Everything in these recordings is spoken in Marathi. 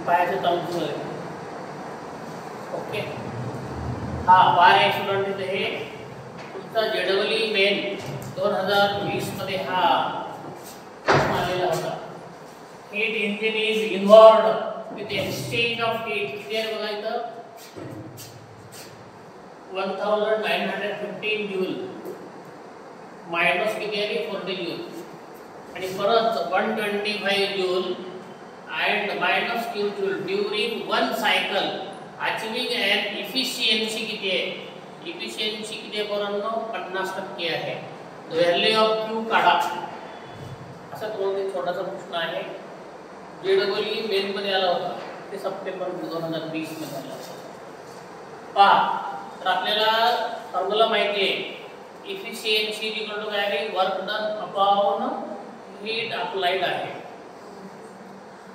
पायाचं तळून ओके. हा बार स्टुडंट इथे हे तुमचा जेडवली मेन 2020 मध्ये हा आलेला होता. Heat engine is involved with exchange of heat. किती आहे बघा इथं 1915 जूल मायनस किती आहे 40 जूल आणि परत 125 joule and minus q joule during one cycle achieving an efficiency किती आहे efficiency किती आहे पोरांनो 50% आहे. व्हॅल्यू ऑफ q काढा असा तुम्हाला छोटासा प्रश्न आहे. जेडब्ल्यू मेन मध्ये आला होता ते सप्टेंबर 2020 मध्ये आला. पहा तर आपल्याला फॉर्म्युला माहिती आहे efficiency इक्वल टू काय आहे work done upon heat applied आहे.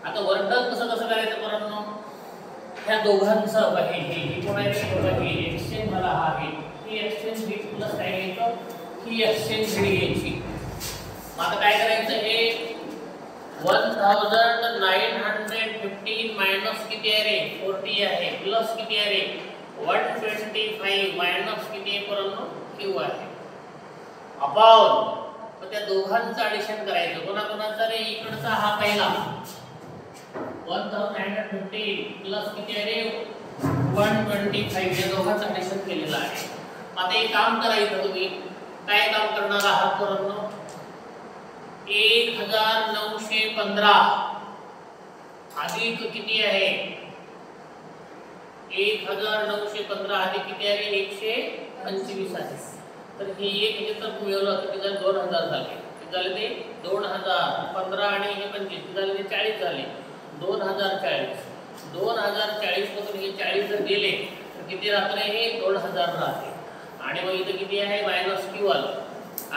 आता वर्क डन कसं करायचं पोरांनो ह्या दोघांचं हे कोण आहे हे एक्सचेंज झाला हा ही एक्सचेंज हीट प्लस काय घ्यायचं ही एक्सचेंज हीट घ्यायची. मग आता काय करायचं हे 1915 मायनस किती आहे रे 40 आहे प्लस किती आहे रे 125 मायनस किती आहे पोरांनो q आहे अपॉन मग त्या दोघांचं ॲडिशन करायचं. कोणाकोणाचा रे इकडचा हा पहिला 1915 प्लस किती आहे रे 125 या दोघांचं ॲडिशन केलेलं आहे. आता एक काम करायचं तुम्ही काय काम करणार आहात पोरांनो 1915 अधिक किती आहे 1915 अधिक किती आहे 125 आहे. तर हे एक एकत्र मिळवलं तर किती 2000 झाले. किती झाले ते 2015 आणि हे 25 झाले ते 40 झाले 2040 पासून हे 40 जर गेले तर किती राहते हे 2000 राहते. आणि मग इथे किती आहे मायनस q आलं.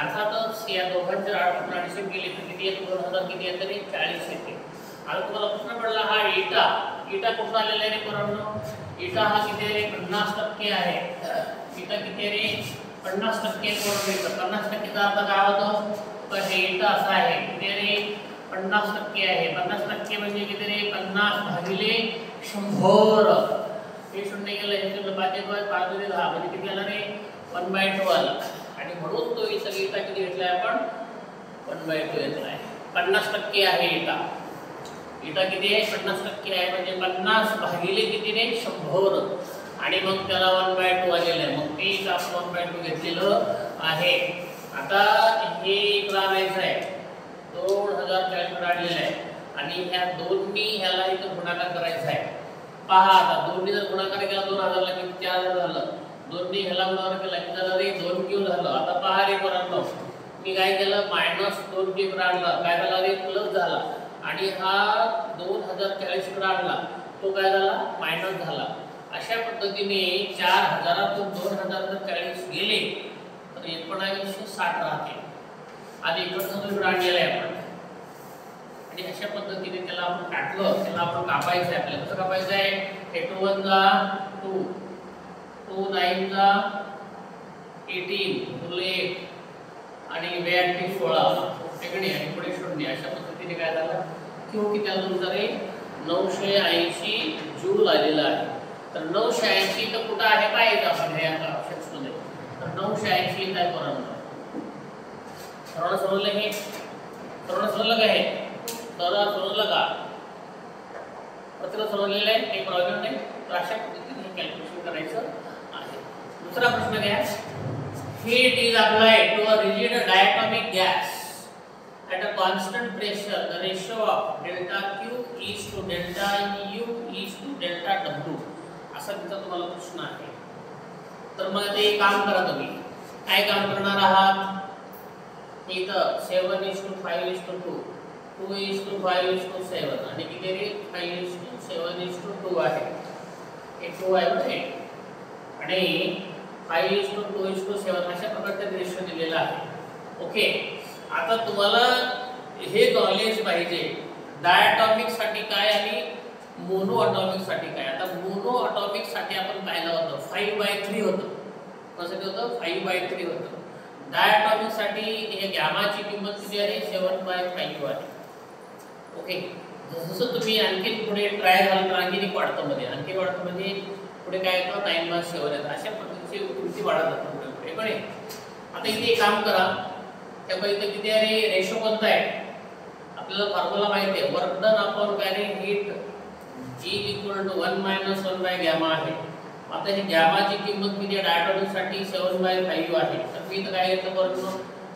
अर्थातच या दोघांचे ॲडिशन केले तर किती येते 2000 किती येते रे 40 येते. आता तुम्हाला प्रश्न पडला हा इटा कुठून आलेला आहे पोरांनो इटा हा किती आहे 50% आहे. इटा किती आहे रे 50% कोण 50% चा अर्थ काय होतो तर हे इटा असा आहे किती रे 50% आहे. 50% म्हणजे किती रे 50 भागिले 100 हे शून्य गेलं हे शून्य 5 × 10 म्हणजे किती आलं रे 1/12 आणि म्हणून तो इथं इटा किती घेतलाय आपण 1/2 घेतलाय. 50% आहे इटा किती आहे 50% आहे म्हणजे 50 भागिले किती रे 100 आणि मग त्याला 1/2 आलेलं आहे. मग ते आपण 1/2 घेतलेलं आहे. आता हे इकडं आणायचं आहे 2040 काढलेलं आहे आणि ह्या दोन्ही ह्याला इथं गुणाकार करायचा आहे. पहा आता दोन्ही जर गुणाकार केला 2000 ला किती 4000 झालं. दोन्ही ह्याला गुणाकार केला किती झालं रे 2q झालं. आता पहा रे पोरांनो मी काय केलं मायनस 2q इकडे आणला काय झाला रे प्लस झाला आणि हा 2040 इकडे आणला तो काय झाला मायनस झाला. अशा पद्धतीने 4000 तून 2040 गेले तर 1960 राहते. आणि इकडचं इकडे आणलेलं आहे आपण आणि अशा पद्धतीने त्याला आपण काटलं त्याला आपण कापायचं आहे. आपल्याला कसं कापायचं आहे हे 2 1 जा 2 2 9 जा 18 उरले 1 आणि 82 16 तिकडे आणि पुढे 0 अशा पद्धतीने काय झालं q किती आलं तुमचं रे 980 जूल आलेला आहे. तर 980 तर कुठं आहे पाहिजे आपण हे आता ऑप्शन्समध्ये तर 980 काय पोरांनो सर्वांना समजलं हे सर्वांना समजलं का हे सर्वांना समजलं का प्रत्येकाला समजलेलं आहे काही प्रॉब्लेम नाही. तर अशा पद्धतीने हे कॅल्क्युलेशन करायचं आहे. दुसरा प्रश्न घ्या heat is applied to a rigid diatomic gas at a constant pressure the ratio of delta q is to delta u is to delta w असा तिचा तुम्हाला प्रश्न आहे. तर मग ते काम करा तुम्ही काय काम करणार आहात इथं 7:5:2 2:5:7 आणि किती रे 5:7:2 आहे हे 2 आहे बरोबर आणि 5:2:7 अशा प्रकारचा रेशो दिलेला आहे. ओके आता तुम्हाला हे नॉलेज पाहिजे डायटॉमिक साठी काय आणि मोनो ॲटॉमिक साठी काय. आता मोनो ॲटॉमिक साठी आपण पाहिलं होतं 5/3 होतं कसं होतं 5/3 होतं. डायटॉमिक साठी हे गॅमाची किंमत किती आहे 7/5 आहे. ओके जसं तुम्ही आणखी पुढे ट्राय झालं तर आणखी वाढतं मध्ये, आणखी वाढतं म्हणजे पुढे काय येतं 9/7 येतं. अशा पद्धतीची कृती वाढत जातात पुढे पुढे. पण आता इथे एक काम करा, त्यामुळे इथे किती आहे रेशो कोणता आहे आपल्याला फॉर्म्युला माहिती आहे, work done upon carrying heat E = 1 - 1 gamma आहे. आता ही गॅमाची किंमत किती आहे डायटोनिक साठी 7/5 आहे. तर मी इथं काय घेतलं बरोबर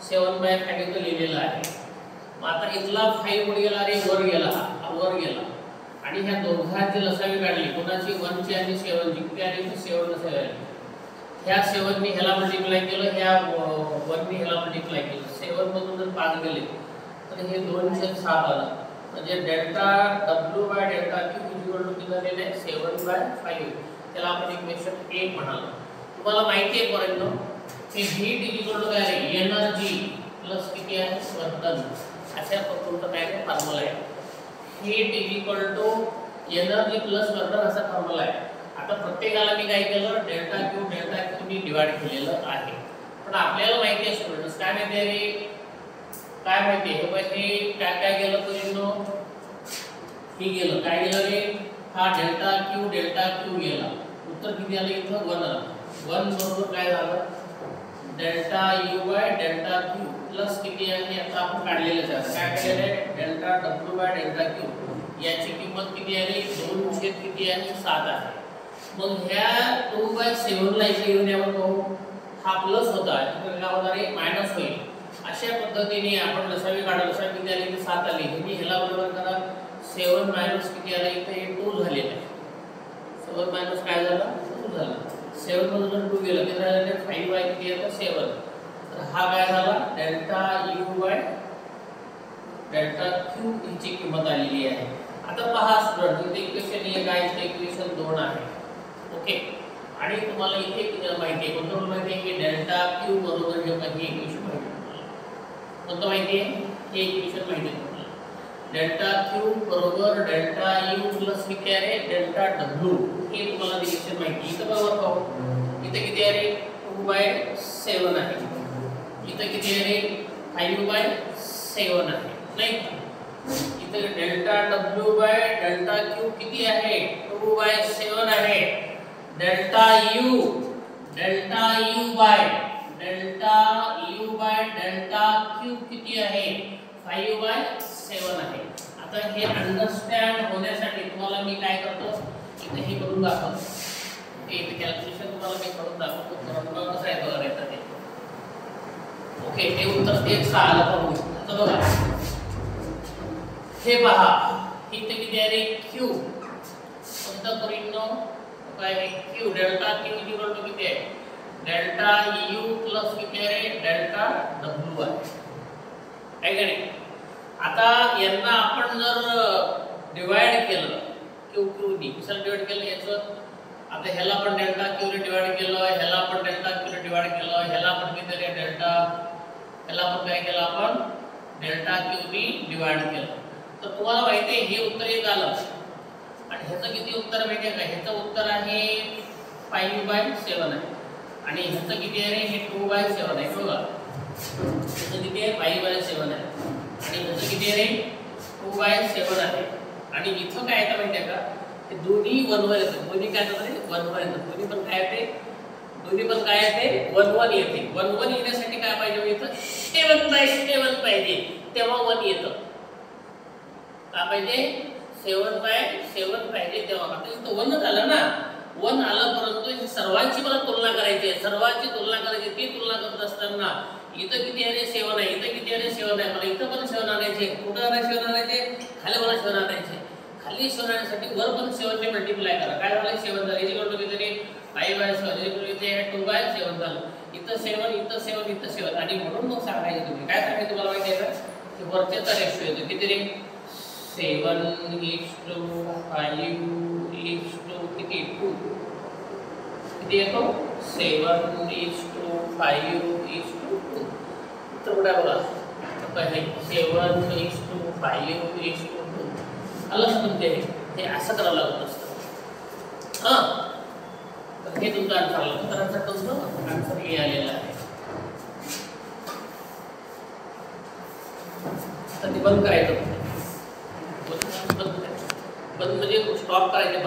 7/5 इथं लिहिलेलं आहे. मग आता इथला 5 कुठे गेला रे वर गेला, हा वर गेला आणि ह्या दोघांची लसावी काढली कोणाची 1 ची आणि 7 ची, किती आली 7 लसावी आली. ह्या 7 नी ह्याला मल्टिप्लाय केलं, ह्या 1 नी ह्याला मल्टिप्लाय केलं, 7 मधून जर 5 गेले तर हे 2/7 आलं. म्हणजे डेल्टा W/डेल्टा Q किती झालेले आहे 7/5. त्याला आपण इक्वेशन 1 म्हणालो. तुम्हाला माहिती आहे पोरांनो की हीट काय आहे एनर्जी प्लस किती आहे वर्क डन. अशा तुमचा काय आहे फॉर्म्युला आहे. Heat energy plus work done असा फॉर्म्युला आहे. आता प्रत्येकाला मी काय केलं डेल्टा Q नी डिवाइड केलेलं आहे. पण आपल्याला माहिती आहे स्टुडंट्स काय माहिती आहे रे, काय माहिती आहे हे काय गेलं पोरांनो, हे गेलं काय गेलं रे, हा डेल्टा Q गेला. उत्तर किती आलं इथं 1 आलं. 1 बरोबर काय झालं डेल्टा U/डेल्टा Q प्लस किती आहे आता आपण काढलेलं आहे. काय केलेलं आहे डेल्टा W/डेल्टा Q याची किंमत किती आहे 2 किती आहे 7 आहे. मग ह्या 2/7 ला इथे येऊन यावर पाहू, हा प्लस होता तर काय होणार आहे मायनस होईल. अशा पद्धतीने आपण लसावी काढलं, लसावी किती आली की 7 आली. हे ह्याला बरोबर करा 7 मायनस किती आला इथे हे 2 झालेलं आहे. 7 मायनस काय झालं 2 झालं. 7 मधून 2 गेलं किती झालं 5 बाय किती येतं 7. तर हा काय झाला डेल्टा U/डेल्टा Q ची किंमत आलेली आहे. आता पहा स्टुडंट इथे इक्वेशन 1 आहे, इथे इक्वेशन 2 आहे. ओके आणि तुम्हाला इथे माहिती आहे कोणतं माहिती आहे की डेल्टा Q बरोबर हे इक्वेशन माहिती आहे तुम्हाला. कोणतं माहिती आहे हे इक्वेशन माहिती आहे तुम्हाला. डेल्टा Q बरोबर डेल्टा U प्लस किती आहे डेल्टा W हे तुम्हाला इक्वेशन माहिती. इथं बरोबर पाहू इथे किती आहे रे 2/7 आहे. इथं किती आहे रे 5/7 आहे नाही. इथे डेल्टा W/डेल्टा Q किती आहे 2/7 आहे. डेल्टा U डेल्टा U/डेल्टा Q किती आहे 5/7 आहे. आता हे अंडरस्टँड होण्यासाठी तुम्हाला मी काय करतो इथे हे करून दाखवतो. इथे कॅल्क्युलेशन तुम्हाला मी करून दाखवतो परंतु कसं आहे बघा येतं ते. ओके हे उत्तर 1/6 आलं पाहू. आता बघा हे पहा इथे किती आहे रे Q कोणतं परिणाम काय आहे Q डेल्टा Q किती आहे डेल्टा U प्लस किती आहे डेल्टा W आहे का नाही. आता यांना आपण जर डिवाइड केलं Q नी कसं डिवाइड केलं याचं, आता ह्याला पण डेल्टा Q ने डिवाइड केलं, ह्याला पण डेल्टा Q ने डिवाइड केलं, ह्याला पण किती आहे डेल्टा, ह्याला पण काय केलं आपण डेल्टा Q ने डिवाइड केलं. तर तुम्हाला माहिती आहे हे उत्तर एक आलं आणि ह्याचं किती उत्तर माहिती आहे का, ह्याचं उत्तर आहे 5/7 आहे आणि ह्याचं किती आहे रे हे 2/7 आहे बघा. ह्याचं किती आहे 5/7 आहे आणि ह्याचं किती आहे रे 2/7 आहे. आणि इथं काय येतं माहिती आहे का हे दोन्ही 1 वर येतात. दोन्ही काय येतात रे 1 वर येतात. दोन्ही पण काय येते 1 येते. 1 येण्यासाठी काय पाहिजे इथं 7/7 पाहिजे तेव्हा 1 येतं. काय पाहिजे 7/7 पाहिजे तेव्हा. आता इथं 1 झालं ना 1 आलं परंतु ही सर्वांची मला तुलना करायची आहे. सर्वांची तुलना करायची. ती तुलना करत असताना इथं किती आहे 7 आहे, इथं किती आहे 7 आहे. मला इथं पण 7 आणायचे, कुठं 7 आणायचे खाली मला 7 आणायचे. खाली 7 आणण्यासाठी वर पण 7 ने मल्टिप्लाय करा. काय झालं 7 झालं इक्वल टू किती 5/7 इक्वल टू इथे 2/7 झालं. इथं 7 इथं 7 इथं 7 आणि म्हणून मग सांगायचं तुम्ही काय सांगायचं तुम्हाला माहिती आहे का की वरच्याचा रेशो येतो किती रे 7:5 किती 2 किती येतो 7:5 तर कुठे बघा पहिले 7:5 आलं तुमचे हे असं करावं लागत असतं. हां तर हे तुमचं आन्सर आलं. तर आन्सर तुमचं आन्सर हे आलेलं आहे. तर ते बंद करायचं बंद म्हणजे स्टॉप करायचे, बंद